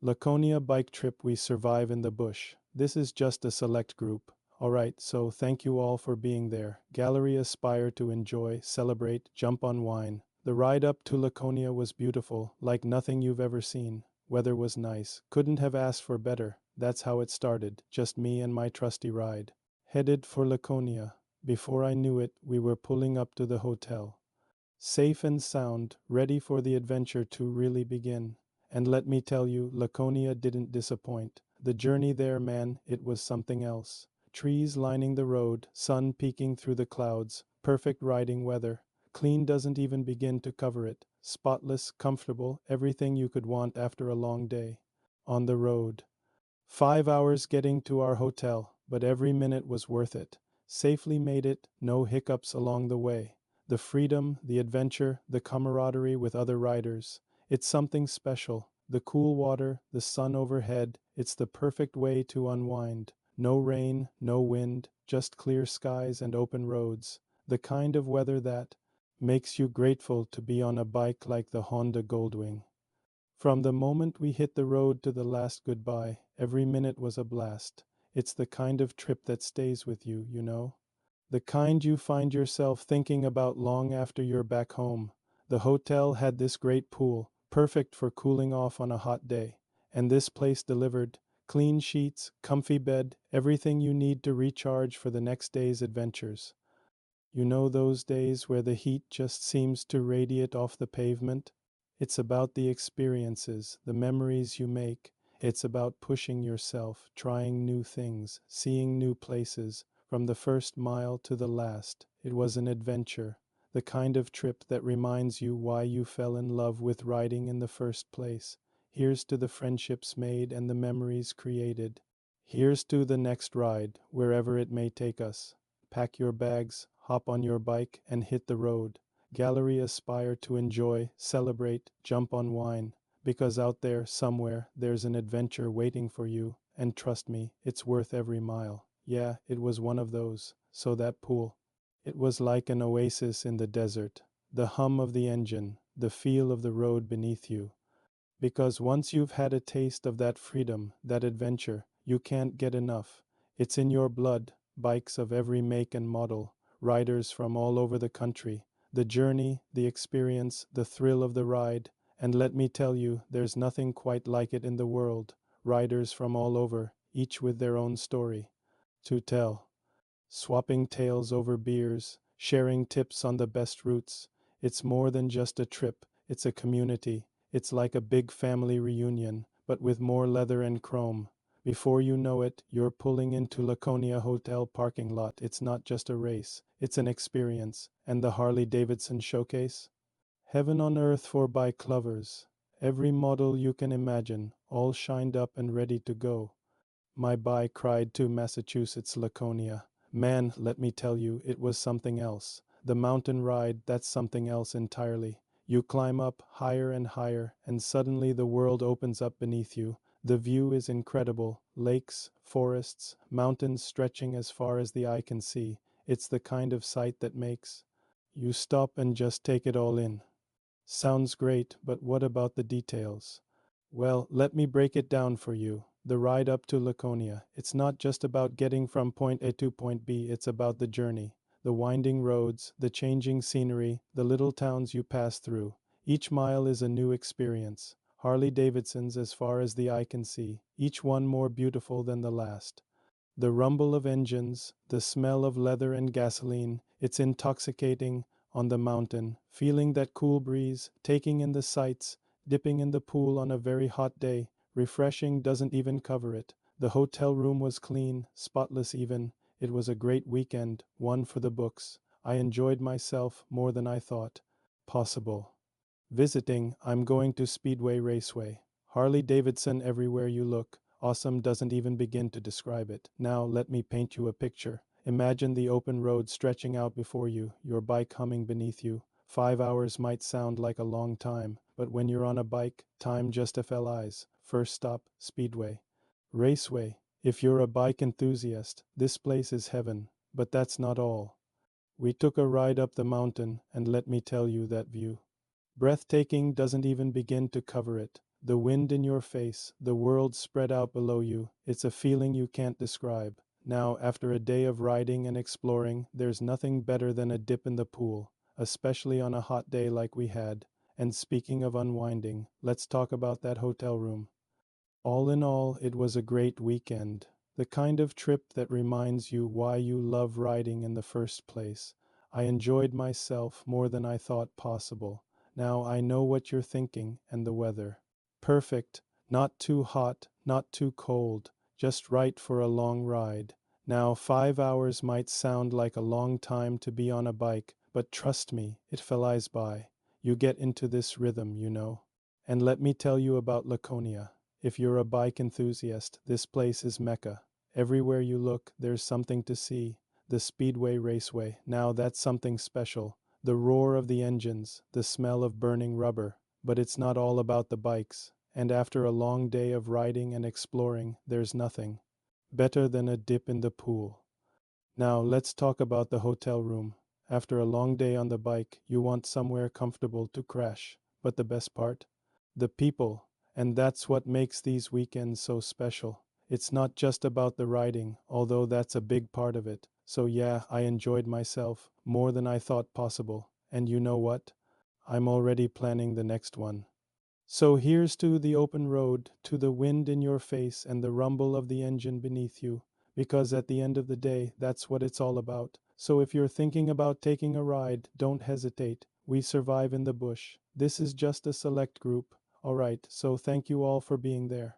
Laconia bike trip we survive in the bush. This is just a select group. Alright, so thank you all for being there. Gallery aspire to enjoy, celebrate, jump on wine. The ride up to Laconia was beautiful, like nothing you've ever seen. Weather was nice. Couldn't have asked for better. That's how it started, just me and my trusty ride. Headed for Laconia. Before I knew it, we were pulling up to the hotel. Safe and sound, ready for the adventure to really begin. And let me tell you, Laconia didn't disappoint. The journey there, man, it was something else. Trees lining the road, sun peeking through the clouds, perfect riding weather. Clean doesn't even begin to cover it. Spotless, comfortable, everything you could want after a long day. On the road. 5 hours getting to our hotel, but every minute was worth it. Safely made it, no hiccups along the way. The freedom, the adventure, the camaraderie with other riders. It's something special. The cool water, the sun overhead, it's the perfect way to unwind. No rain, no wind, just clear skies and open roads. The kind of weather that makes you grateful to be on a bike like the Honda Goldwing. From the moment we hit the road to the last goodbye, every minute was a blast. It's the kind of trip that stays with you, you know? The kind you find yourself thinking about long after you're back home. The hotel had this great pool, perfect for cooling off on a hot day. And this place delivered clean sheets, comfy bed, everything you need to recharge for the next day's adventures. You know those days where the heat just seems to radiate off the pavement? It's about the experiences, the memories you make. It's about pushing yourself, trying new things, seeing new places. From the first mile to the last, it was an adventure, the kind of trip that reminds you why you fell in love with riding in the first place. Here's to the friendships made and the memories created. Here's to the next ride, wherever it may take us. Pack your bags, hop on your bike, and hit the road. Gallery aspire to enjoy, celebrate, jump on wine. Because out there, somewhere, there's an adventure waiting for you, and trust me, it's worth every mile. Yeah, it was one of those. So that pool. It was like an oasis in the desert. The hum of the engine, the feel of the road beneath you. Because once you've had a taste of that freedom, that adventure, you can't get enough. It's in your blood, bikes of every make and model, riders from all over the country. The journey, the experience, the thrill of the ride. And let me tell you, there's nothing quite like it in the world. Riders from all over, each with their own story to tell. Swapping tales over beers, sharing tips on the best routes. It's more than just a trip, it's a community. It's like a big family reunion, but with more leather and chrome. Before you know it, you're pulling into Laconia Hotel parking lot. It's not just a race, it's an experience. And the Harley-Davidson showcase? Heaven on earth for bike lovers. Every model you can imagine, all shined up and ready to go. My bike cried to Massachusetts Laconia. Man, let me tell you, it was something else. The mountain ride, that's something else entirely. You climb up higher and higher, and suddenly the world opens up beneath you. The view is incredible. Lakes, forests, mountains stretching as far as the eye can see. It's the kind of sight that makes you stop and just take it all in. Sounds great, but what about the details? Well, let me break it down for you. The ride up to Laconia. It's not just about getting from point A to point B, it's about the journey. The winding roads, the changing scenery, the little towns you pass through. Each mile is a new experience. Harley Davidsons as far as the eye can see, each one more beautiful than the last. The rumble of engines, the smell of leather and gasoline, it's intoxicating on the mountain, feeling that cool breeze, taking in the sights, dipping in the pool on a very hot day. Refreshing doesn't even cover it. The hotel room was clean, spotless even. It was a great weekend, one for the books. I enjoyed myself more than I thought possible. Visiting, I'm going to Speedway Raceway. Harley Davidson everywhere you look. Awesome doesn't even begin to describe it. Now let me paint you a picture. Imagine the open road stretching out before you, your bike humming beneath you. 5 hours might sound like a long time, but when you're on a bike, time just flies. First stop, Speedway. Raceway. If you're a bike enthusiast, this place is heaven. But that's not all. We took a ride up the mountain, and let me tell you that view. Breathtaking doesn't even begin to cover it. the wind in your face, the world spread out below you. It's a feeling you can't describe. Now, after a day of riding and exploring, there's nothing better than a dip in the pool, especially on a hot day like we had. And speaking of unwinding, let's talk about that hotel room. All in all, it was a great weekend. The kind of trip that reminds you why you love riding in the first place. I enjoyed myself more than I thought possible. Now I know what you're thinking, and the weather. Perfect, not too hot, not too cold, just right for a long ride. Now 5 hours might sound like a long time to be on a bike, but trust me, it flies by. You get into this rhythm, you know. And let me tell you about Laconia. If you're a bike enthusiast, this place is Mecca. Everywhere you look, there's something to see. The Speedway Raceway, now that's something special. The roar of the engines, the smell of burning rubber. But it's not all about the bikes. And after a long day of riding and exploring, there's nothing better than a dip in the pool. Now let's talk about the hotel room. After a long day on the bike, you want somewhere comfortable to crash. But the best part? The people. And that's what makes these weekends so special. It's not just about the riding, although that's a big part of it. So yeah, I enjoyed myself more than I thought possible. And you know what? I'm already planning the next one. So here's to the open road, to the wind in your face and the rumble of the engine beneath you, because at the end of the day, that's what it's all about. So if you're thinking about taking a ride, don't hesitate. We survive in the bush. This is just a select group. All right, so thank you all for being there.